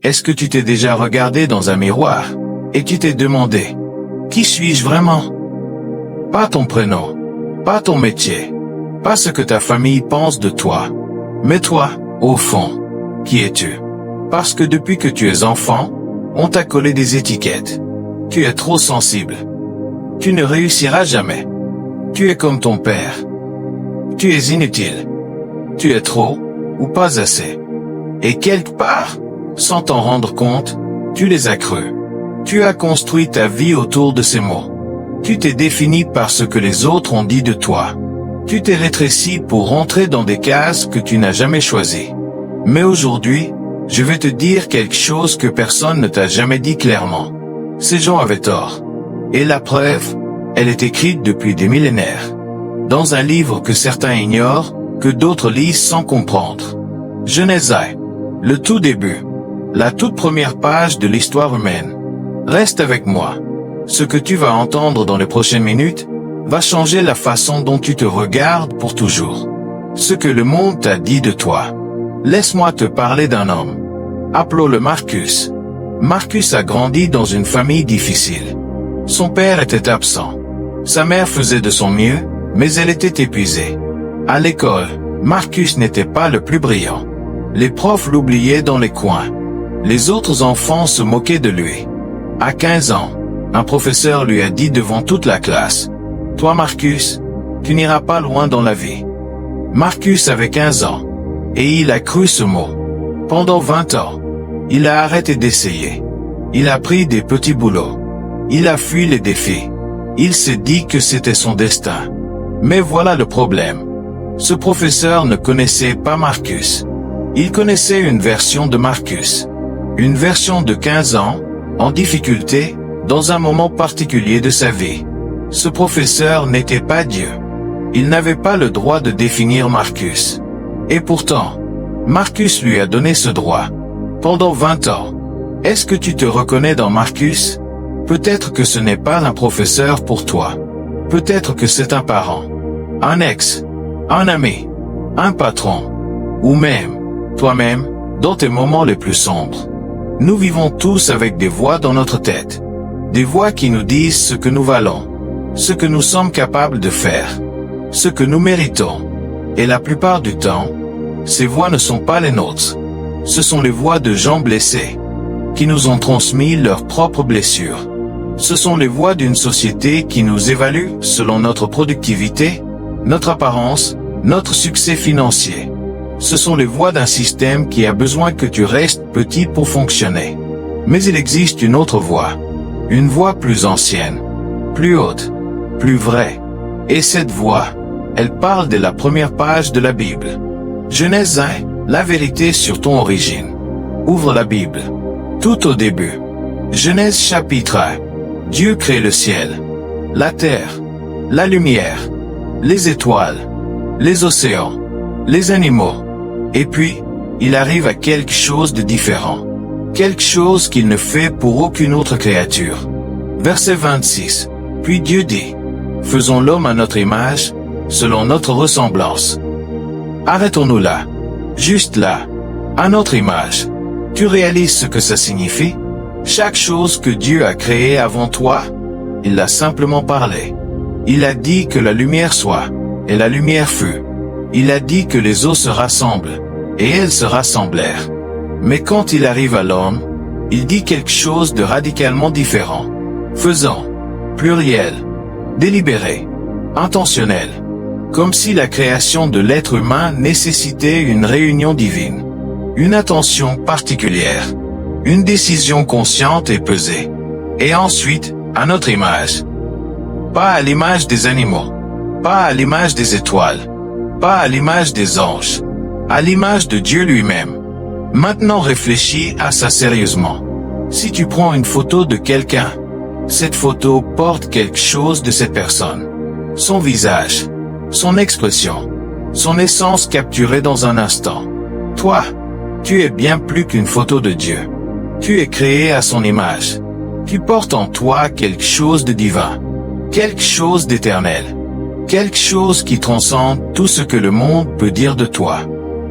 Est-ce que tu t'es déjà regardé dans un miroir et tu t'es demandé « Qui suis-je vraiment ?» Pas ton prénom, pas ton métier, pas ce que ta famille pense de toi, mais toi, au fond, qui es-tu? Parce que depuis que tu es enfant, on t'a collé des étiquettes. Tu es trop sensible. Tu ne réussiras jamais. Tu es comme ton père. Tu es inutile. Tu es trop, ou pas assez. Et quelque part, sans t'en rendre compte, tu les as crus. Tu as construit ta vie autour de ces mots. Tu t'es défini par ce que les autres ont dit de toi. Tu t'es rétréci pour rentrer dans des cases que tu n'as jamais choisies. Mais aujourd'hui, je vais te dire quelque chose que personne ne t'a jamais dit clairement. Ces gens avaient tort. Et la preuve, elle est écrite depuis des millénaires. Dans un livre que certains ignorent, que d'autres lisent sans comprendre. Genèse, le tout début. La toute première page de l'histoire humaine. Reste avec moi. Ce que tu vas entendre dans les prochaines minutes va changer la façon dont tu te regardes pour toujours. Ce que le monde t'a dit de toi. Laisse-moi te parler d'un homme. Appelons-le Marcus. Marcus a grandi dans une famille difficile. Son père était absent. Sa mère faisait de son mieux, mais elle était épuisée. À l'école, Marcus n'était pas le plus brillant. Les profs l'oubliaient dans les coins. Les autres enfants se moquaient de lui. À 15 ans, un professeur lui a dit devant toute la classe, « Toi Marcus, tu n'iras pas loin dans la vie. » Marcus avait 15 ans, et il a cru ce mot. Pendant 20 ans, il a arrêté d'essayer. Il a pris des petits boulots. Il a fui les défis. Il s'est dit que c'était son destin. Mais voilà le problème. Ce professeur ne connaissait pas Marcus. Il connaissait une version de Marcus. Une version de 15 ans, en difficulté, dans un moment particulier de sa vie. Ce professeur n'était pas Dieu. Il n'avait pas le droit de définir Marcus. Et pourtant, Marcus lui a donné ce droit. Pendant 20 ans. Est-ce que tu te reconnais dans Marcus? Peut-être que ce n'est pas un professeur pour toi. Peut-être que c'est un parent, un ex, un ami, un patron, ou même, toi-même, dans tes moments les plus sombres. Nous vivons tous avec des voix dans notre tête. Des voix qui nous disent ce que nous valons, ce que nous sommes capables de faire, ce que nous méritons. Et la plupart du temps, ces voix ne sont pas les nôtres. Ce sont les voix de gens blessés, qui nous ont transmis leurs propres blessures. Ce sont les voix d'une société qui nous évalue selon notre productivité, notre apparence, notre succès financier. Ce sont les voix d'un système qui a besoin que tu restes petit pour fonctionner. Mais il existe une autre voix. Une voix plus ancienne, plus haute, plus vraie. Et cette voix, elle parle de la première page de la Bible. Genèse 1, la vérité sur ton origine. Ouvre la Bible. Tout au début. Genèse chapitre 1. Dieu crée le ciel, la terre, la lumière, les étoiles, les océans, les animaux. Et puis, il arrive à quelque chose de différent. Quelque chose qu'il ne fait pour aucune autre créature. Verset 26. Puis Dieu dit, « Faisons l'homme à notre image, selon notre ressemblance. » Arrêtons-nous là. Juste là. À notre image. Tu réalises ce que ça signifie? Chaque chose que Dieu a créée avant toi, il a simplement parlé. Il a dit que la lumière soit, et la lumière fut. Il a dit que les eaux se rassemblent, et elles se rassemblèrent. Mais quand il arrive à l'homme, il dit quelque chose de radicalement différent. Faisant, pluriel, délibéré, intentionnel. Comme si la création de l'être humain nécessitait une réunion divine. Une attention particulière. Une décision consciente et pesée. Et ensuite, à notre image. Pas à l'image des animaux. Pas à l'image des étoiles. Pas à l'image des anges. À l'image de Dieu lui-même. Maintenant réfléchis à ça sérieusement. Si tu prends une photo de quelqu'un, cette photo porte quelque chose de cette personne. Son visage. Son expression. Son essence capturée dans un instant. Toi, tu es bien plus qu'une photo de Dieu. Tu es créé à son image. Tu portes en toi quelque chose de divin. Quelque chose d'éternel. Quelque chose qui transcende tout ce que le monde peut dire de toi.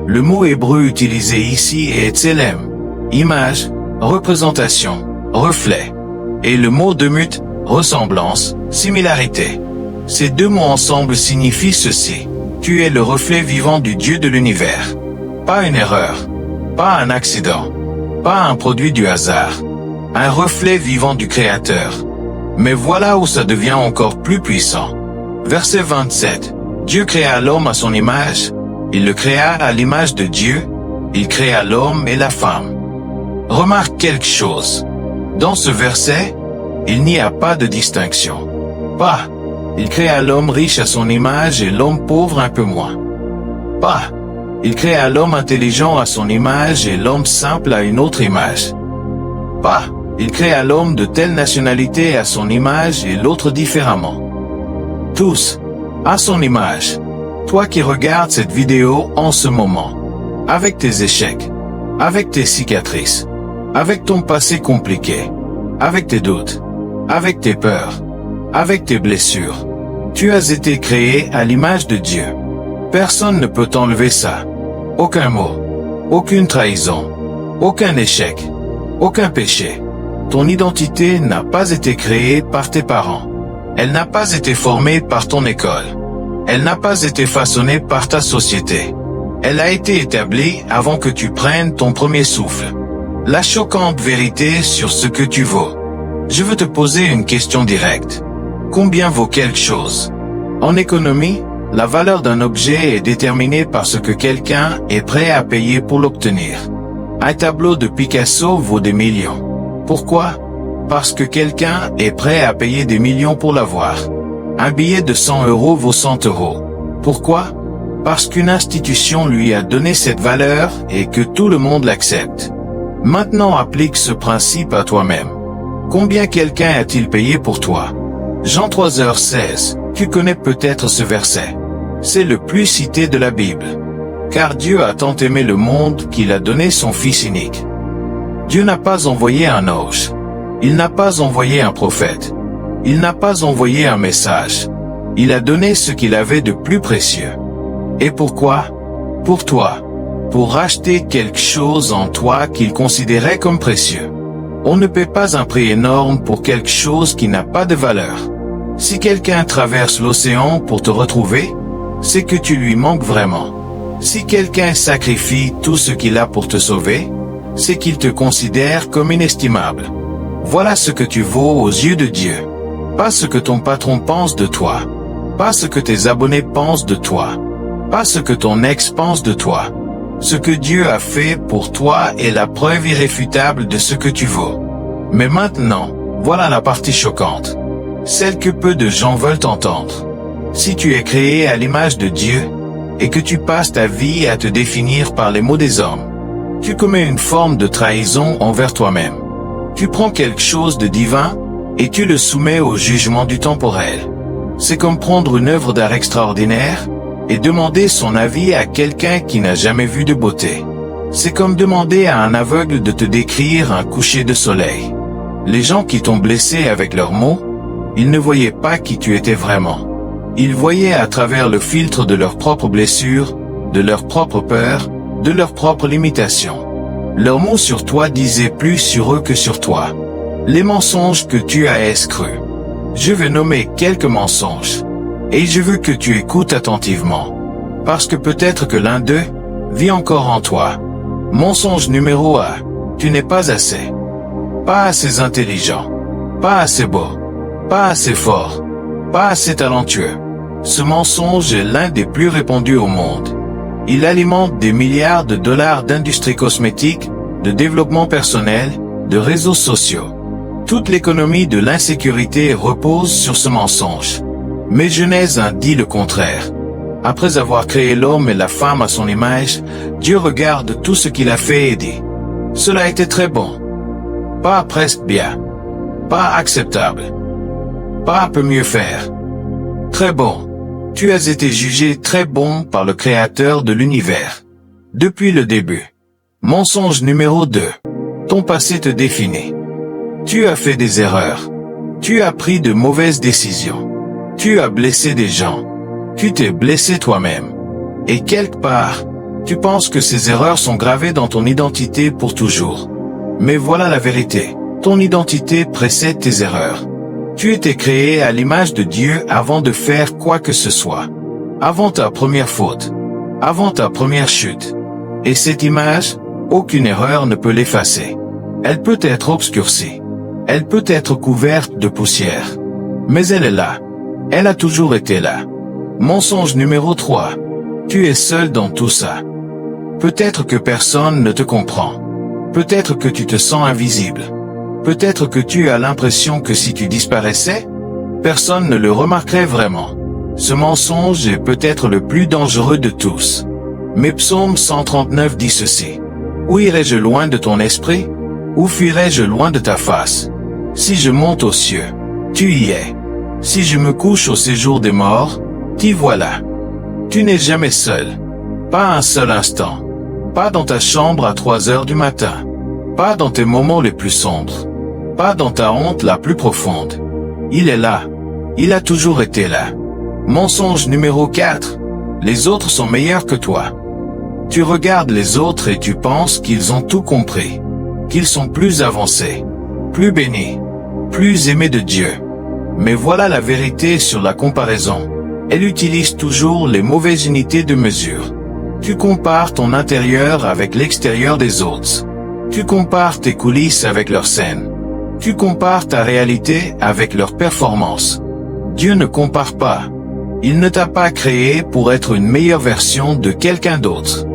Le mot hébreu utilisé ici est tselem, image, représentation, reflet. Et le mot de mute, ressemblance, similarité. Ces deux mots ensemble signifient ceci. Tu es le reflet vivant du Dieu de l'univers. Pas une erreur, pas un accident, pas un produit du hasard. Un reflet vivant du Créateur. Mais voilà où ça devient encore plus puissant. Verset 27. Dieu créa l'homme à son image. Il le créa à l'image de Dieu. Il créa l'homme et la femme. Remarque quelque chose. Dans ce verset, il n'y a pas de distinction. Pas. Il créa l'homme riche à son image et l'homme pauvre un peu moins. Pas. Il créa l'homme intelligent à son image et l'homme simple à une autre image. Pas. Il créa l'homme de telle nationalité à son image et l'autre différemment. Tous, à son image. Toi qui regardes cette vidéo en ce moment, avec tes échecs, avec tes cicatrices, avec ton passé compliqué, avec tes doutes, avec tes peurs, avec tes blessures, tu as été créé à l'image de Dieu. Personne ne peut t'enlever ça. Aucun mot, aucune trahison, aucun échec, aucun péché. Ton identité n'a pas été créée par tes parents. Elle n'a pas été formée par ton école. Elle n'a pas été façonnée par ta société. Elle a été établie avant que tu prennes ton premier souffle. La choquante vérité sur ce que tu vaux. Je veux te poser une question directe. Combien vaut quelque chose? En économie, la valeur d'un objet est déterminée par ce que quelqu'un est prêt à payer pour l'obtenir. Un tableau de Picasso vaut des millions. Pourquoi? Parce que quelqu'un est prêt à payer des millions pour l'avoir. Un billet de 100 € vaut 100 €. Pourquoi? Parce qu'une institution lui a donné cette valeur et que tout le monde l'accepte. Maintenant applique ce principe à toi-même. Combien quelqu'un a-t-il payé pour toi? Jean 3h16, tu connais peut-être ce verset. C'est le plus cité de la Bible. Car Dieu a tant aimé le monde qu'il a donné son Fils unique. Dieu n'a pas envoyé un ange. Il n'a pas envoyé un prophète. Il n'a pas envoyé un message. Il a donné ce qu'il avait de plus précieux. Et pourquoi? Pour toi. Pour racheter quelque chose en toi qu'il considérait comme précieux. On ne paie pas un prix énorme pour quelque chose qui n'a pas de valeur. Si quelqu'un traverse l'océan pour te retrouver, c'est que tu lui manques vraiment. Si quelqu'un sacrifie tout ce qu'il a pour te sauver, c'est qu'il te considère comme inestimable. Voilà ce que tu vaux aux yeux de Dieu. Pas ce que ton patron pense de toi. Pas ce que tes abonnés pensent de toi. Pas ce que ton ex pense de toi. Ce que Dieu a fait pour toi est la preuve irréfutable de ce que tu vaux. Mais maintenant, voilà la partie choquante. Celle que peu de gens veulent entendre. Si tu es créé à l'image de Dieu, et que tu passes ta vie à te définir par les mots des hommes, tu commets une forme de trahison envers toi-même. Tu prends quelque chose de divin, et tu le soumets au jugement du temporel. C'est comme prendre une œuvre d'art extraordinaire, et demander son avis à quelqu'un qui n'a jamais vu de beauté. C'est comme demander à un aveugle de te décrire un coucher de soleil. Les gens qui t'ont blessé avec leurs mots, ils ne voyaient pas qui tu étais vraiment. Ils voyaient à travers le filtre de leurs propres blessures, de leurs propres peurs, de leurs propres limitations. Leurs mots sur toi disaient plus sur eux que sur toi. Les mensonges que tu as escrus. Je vais nommer quelques mensonges. Et je veux que tu écoutes attentivement. Parce que peut-être que l'un d'eux vit encore en toi. Mensonge numéro 1. Tu n'es pas assez. Pas assez intelligent. Pas assez beau. Pas assez fort. Pas assez talentueux. Ce mensonge est l'un des plus répandus au monde. Il alimente des milliards de dollars d'industrie cosmétique, de développement personnel, de réseaux sociaux. Toute l'économie de l'insécurité repose sur ce mensonge. Mais Genèse 1 dit le contraire. Après avoir créé l'homme et la femme à son image, Dieu regarde tout ce qu'il a fait et dit: cela était très bon. Pas presque bien. Pas acceptable. Pas un peu mieux faire. Très bon. Tu as été jugé très bon par le Créateur de l'univers. Depuis le début. Mensonge numéro 2. Ton passé te définit. Tu as fait des erreurs. Tu as pris de mauvaises décisions. Tu as blessé des gens. Tu t'es blessé toi-même. Et quelque part, tu penses que ces erreurs sont gravées dans ton identité pour toujours. Mais voilà la vérité. Ton identité précède tes erreurs. Tu étais créé à l'image de Dieu avant de faire quoi que ce soit. Avant ta première faute. Avant ta première chute. Et cette image, aucune erreur ne peut l'effacer. Elle peut être obscurcie. Elle peut être couverte de poussière. Mais elle est là. Elle a toujours été là. Mensonge numéro 3. Tu es seul dans tout ça. Peut-être que personne ne te comprend. Peut-être que tu te sens invisible. Peut-être que tu as l'impression que si tu disparaissais, personne ne le remarquerait vraiment. Ce mensonge est peut-être le plus dangereux de tous. Mais Psaume 139 dit ceci. Où irai-je loin de ton esprit? Où fuirai-je loin de ta face? Si je monte aux cieux, tu y es. Si je me couche au séjour des morts, t'y voilà. Tu n'es jamais seul. Pas un seul instant. Pas dans ta chambre à 3 heures du matin. Pas dans tes moments les plus sombres. Pas dans ta honte la plus profonde. Il est là. Il a toujours été là. Mensonge numéro 4. Les autres sont meilleurs que toi. Tu regardes les autres et tu penses qu'ils ont tout compris. Qu'ils sont plus avancés. Plus bénis. Plus aimés de Dieu. Mais voilà la vérité sur la comparaison. Elle utilise toujours les mauvaises unités de mesure. Tu compares ton intérieur avec l'extérieur des autres. Tu compares tes coulisses avec leurs scènes. Tu compares ta réalité avec leurs performances. Dieu ne compare pas. Il ne t'a pas créé pour être une meilleure version de quelqu'un d'autre.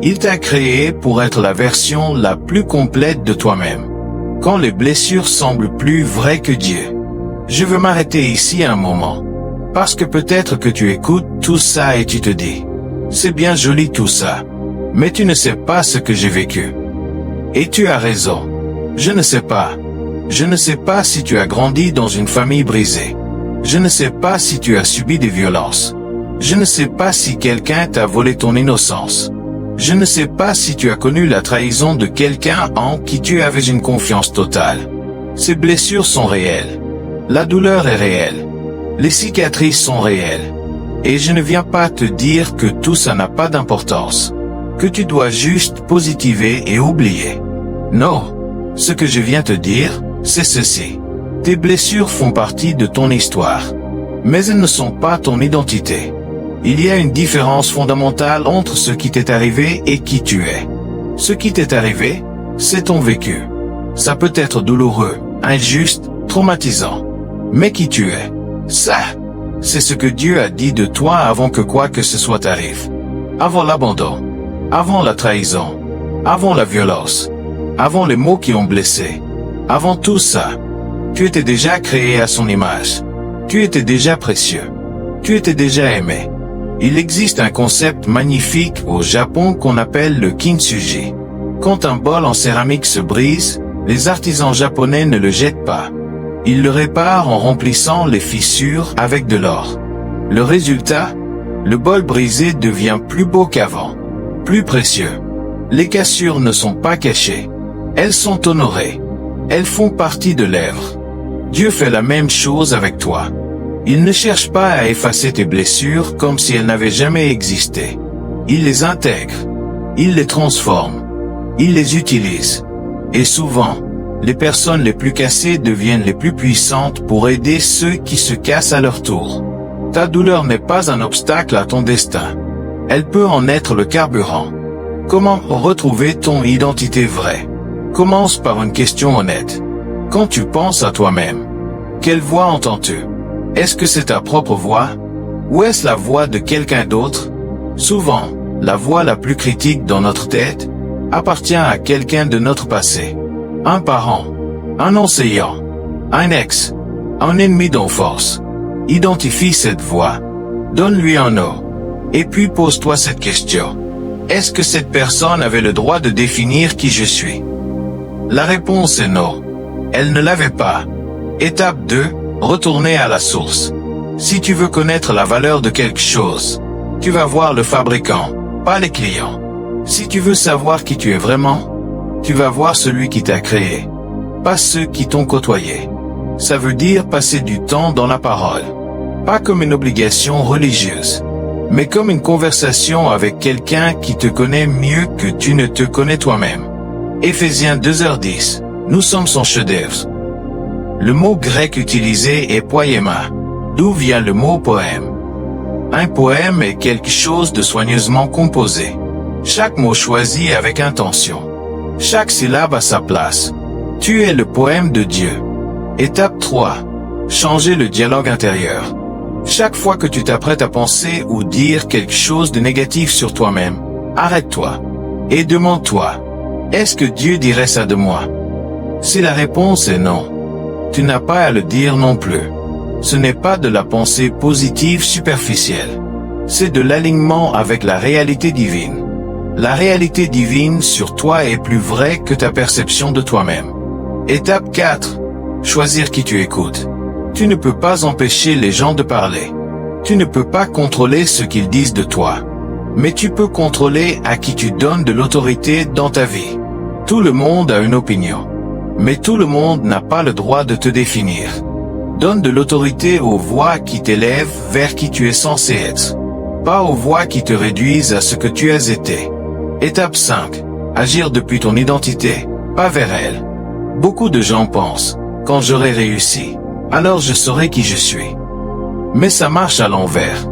Il t'a créé pour être la version la plus complète de toi-même. Quand les blessures semblent plus vraies que Dieu. Je veux m'arrêter ici un moment. Parce que peut-être que tu écoutes tout ça et tu te dis, c'est bien joli tout ça, mais tu ne sais pas ce que j'ai vécu. Et tu as raison. Je ne sais pas. Je ne sais pas si tu as grandi dans une famille brisée. Je ne sais pas si tu as subi des violences. Je ne sais pas si quelqu'un t'a volé ton innocence. Je ne sais pas si tu as connu la trahison de quelqu'un en qui tu avais une confiance totale. Ces blessures sont réelles. La douleur est réelle. Les cicatrices sont réelles. Et je ne viens pas te dire que tout ça n'a pas d'importance. Que tu dois juste positiver et oublier. Non. Ce que je viens te dire, c'est ceci. Tes blessures font partie de ton histoire. Mais elles ne sont pas ton identité. Il y a une différence fondamentale entre ce qui t'est arrivé et qui tu es. Ce qui t'est arrivé, c'est ton vécu. Ça peut être douloureux, injuste, traumatisant. Mais qui tu es, ça, c'est ce que Dieu a dit de toi avant que quoi que ce soit t'arrive. Avant l'abandon, avant la trahison, avant la violence, avant les mots qui ont blessé, avant tout ça, tu étais déjà créé à son image. Tu étais déjà précieux. Tu étais déjà aimé. Il existe un concept magnifique au Japon qu'on appelle le kintsugi. Quand un bol en céramique se brise, les artisans japonais ne le jettent pas. Ils le réparent en remplissant les fissures avec de l'or. Le résultat, le bol brisé devient plus beau qu'avant, plus précieux. Les cassures ne sont pas cachées. Elles sont honorées. Elles font partie de l'œuvre. Dieu fait la même chose avec toi. Il ne cherche pas à effacer tes blessures comme si elles n'avaient jamais existé. Il les intègre. Il les transforme. Il les utilise. Et souvent, les personnes les plus cassées deviennent les plus puissantes pour aider ceux qui se cassent à leur tour. Ta douleur n'est pas un obstacle à ton destin. Elle peut en être le carburant. Comment retrouver ton identité vraie? Commence par une question honnête. Quand tu penses à toi-même, quelle voix entends-tu? Est-ce que c'est ta propre voix? Ou est-ce la voix de quelqu'un d'autre? Souvent, la voix la plus critique dans notre tête appartient à quelqu'un de notre passé. Un parent, un enseignant, un ex, un ennemi d'enfance. Identifie cette voix, donne-lui un nom, et puis pose-toi cette question. Est-ce que cette personne avait le droit de définir qui je suis? La réponse est non. Elle ne l'avait pas. Étape 2, retourner à la source. Si tu veux connaître la valeur de quelque chose, tu vas voir le fabricant, pas les clients. Si tu veux savoir qui tu es vraiment, tu vas voir celui qui t'a créé, pas ceux qui t'ont côtoyé. Ça veut dire passer du temps dans la parole, pas comme une obligation religieuse, mais comme une conversation avec quelqu'un qui te connaît mieux que tu ne te connais toi-même. Éphésiens 2h10. Nous sommes son chef-d'œuvre. Le mot grec utilisé est poiema, d'où vient le mot poème. Un poème est quelque chose de soigneusement composé. Chaque mot choisi avec intention. Chaque syllabe à sa place. Tu es le poème de Dieu. Étape 3. Changer le dialogue intérieur. Chaque fois que tu t'apprêtes à penser ou dire quelque chose de négatif sur toi-même, arrête-toi et demande-toi, est-ce que Dieu dirait ça de moi? Si la réponse est non, tu n'as pas à le dire non plus. Ce n'est pas de la pensée positive superficielle. C'est de l'alignement avec la réalité divine. La réalité divine sur toi est plus vraie que ta perception de toi-même. Étape 4. Choisir qui tu écoutes. Tu ne peux pas empêcher les gens de parler. Tu ne peux pas contrôler ce qu'ils disent de toi. Mais tu peux contrôler à qui tu donnes de l'autorité dans ta vie. Tout le monde a une opinion. Mais tout le monde n'a pas le droit de te définir. Donne de l'autorité aux voix qui t'élèvent vers qui tu es censé être. Pas aux voix qui te réduisent à ce que tu as été. Étape 5. Agir depuis ton identité, pas vers elle. Beaucoup de gens pensent, quand j'aurai réussi, alors je saurai qui je suis. Mais ça marche à l'envers.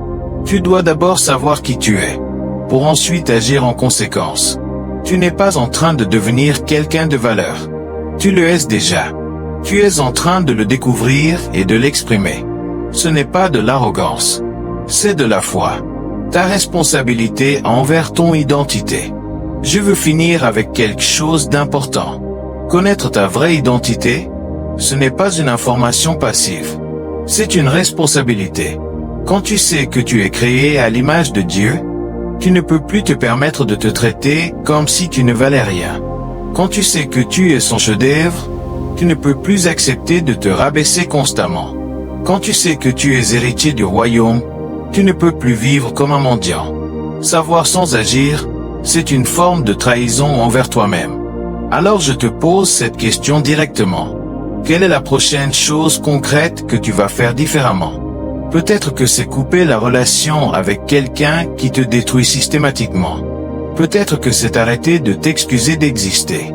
Tu dois d'abord savoir qui tu es, pour ensuite agir en conséquence. Tu n'es pas en train de devenir quelqu'un de valeur. Tu le es déjà. Tu es en train de le découvrir et de l'exprimer. Ce n'est pas de l'arrogance. C'est de la foi. Ta responsabilité envers ton identité. Je veux finir avec quelque chose d'important. Connaître ta vraie identité, ce n'est pas une information passive. C'est une responsabilité. Quand tu sais que tu es créé à l'image de Dieu, tu ne peux plus te permettre de te traiter comme si tu ne valais rien. Quand tu sais que tu es son chef-d'œuvre, tu ne peux plus accepter de te rabaisser constamment. Quand tu sais que tu es héritier du royaume, tu ne peux plus vivre comme un mendiant. Savoir sans agir, c'est une forme de trahison envers toi-même. Alors je te pose cette question directement. Quelle est la prochaine chose concrète que tu vas faire différemment? Peut-être que c'est couper la relation avec quelqu'un qui te détruit systématiquement. Peut-être que c'est arrêter de t'excuser d'exister.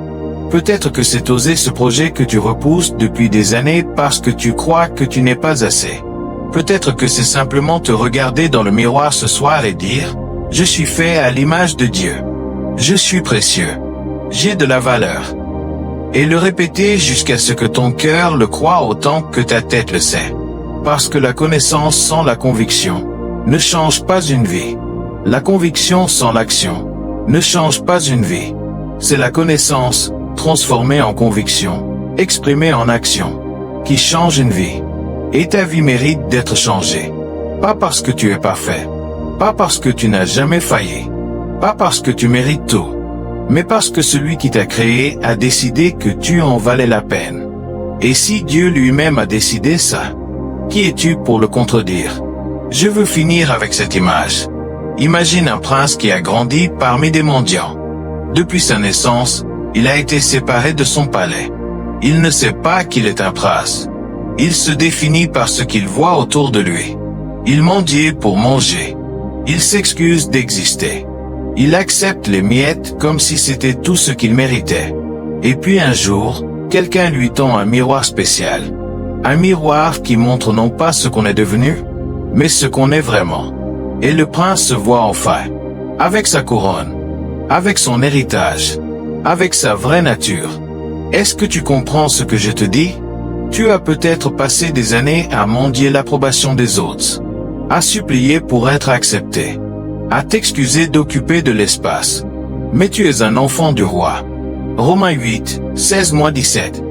Peut-être que c'est oser ce projet que tu repousses depuis des années parce que tu crois que tu n'es pas assez. Peut-être que c'est simplement te regarder dans le miroir ce soir et dire « Je suis fait à l'image de Dieu. Je suis précieux. J'ai de la valeur. » Et le répéter jusqu'à ce que ton cœur le croie autant que ta tête le sait. Parce que la connaissance sans la conviction ne change pas une vie. La conviction sans l'action ne change pas une vie. C'est la connaissance, transformée en conviction, exprimée en action, qui change une vie. Et ta vie mérite d'être changée. Pas parce que tu es parfait. Pas parce que tu n'as jamais failli. Pas parce que tu mérites tout. Mais parce que celui qui t'a créé a décidé que tu en valais la peine. Et si Dieu lui-même a décidé ça, qui es-tu pour le contredire? Je veux finir avec cette image. Imagine un prince qui a grandi parmi des mendiants. Depuis sa naissance, il a été séparé de son palais. Il ne sait pas qu'il est un prince. Il se définit par ce qu'il voit autour de lui. Il mendiait pour manger. Il s'excuse d'exister. Il accepte les miettes comme si c'était tout ce qu'il méritait. Et puis un jour, quelqu'un lui tend un miroir spécial. Un miroir qui montre non pas ce qu'on est devenu, mais ce qu'on est vraiment. Et le prince se voit enfin, avec sa couronne, avec son héritage, avec sa vraie nature. Est-ce que tu comprends ce que je te dis? Tu as peut-être passé des années à mendier l'approbation des autres, à supplier pour être accepté, à t'excuser d'occuper de l'espace. Mais tu es un enfant du roi. Romains 8, 16-17.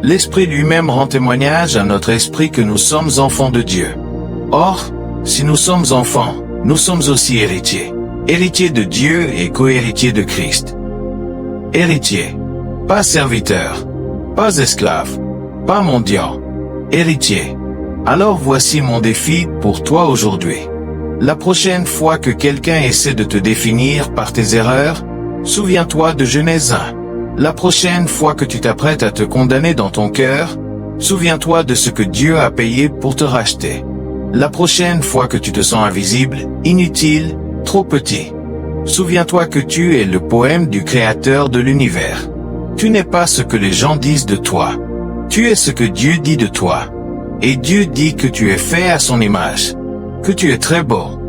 L'Esprit lui-même rend témoignage à notre esprit que nous sommes enfants de Dieu. Or, si nous sommes enfants, nous sommes aussi héritiers. Héritiers de Dieu et co-héritiers de Christ. Héritier. Pas serviteur. Pas esclave. Pas mendiant. Héritier. Alors voici mon défi pour toi aujourd'hui. La prochaine fois que quelqu'un essaie de te définir par tes erreurs, souviens-toi de Genèse 1. La prochaine fois que tu t'apprêtes à te condamner dans ton cœur, souviens-toi de ce que Dieu a payé pour te racheter. La prochaine fois que tu te sens invisible, inutile, trop petit, souviens-toi que tu es le poème du Créateur de l'univers. Tu n'es pas ce que les gens disent de toi. Tu es ce que Dieu dit de toi. Et Dieu dit que tu es fait à son image, que tu es très beau,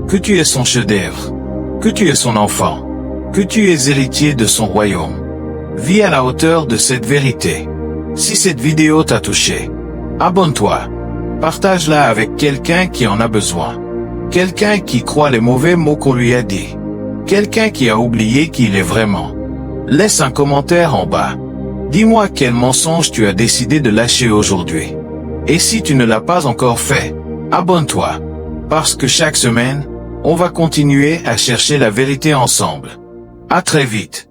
que tu es son chef-d'œuvre, que tu es son enfant, que tu es héritier de son royaume. Vis à la hauteur de cette vérité. Si cette vidéo t'a touché, abonne-toi. Partage-la avec quelqu'un qui en a besoin. Quelqu'un qui croit les mauvais mots qu'on lui a dit. Quelqu'un qui a oublié qui il est vraiment. Laisse un commentaire en bas. Dis-moi quel mensonge tu as décidé de lâcher aujourd'hui. Et si tu ne l'as pas encore fait, abonne-toi. Parce que chaque semaine, on va continuer à chercher la vérité ensemble. À très vite.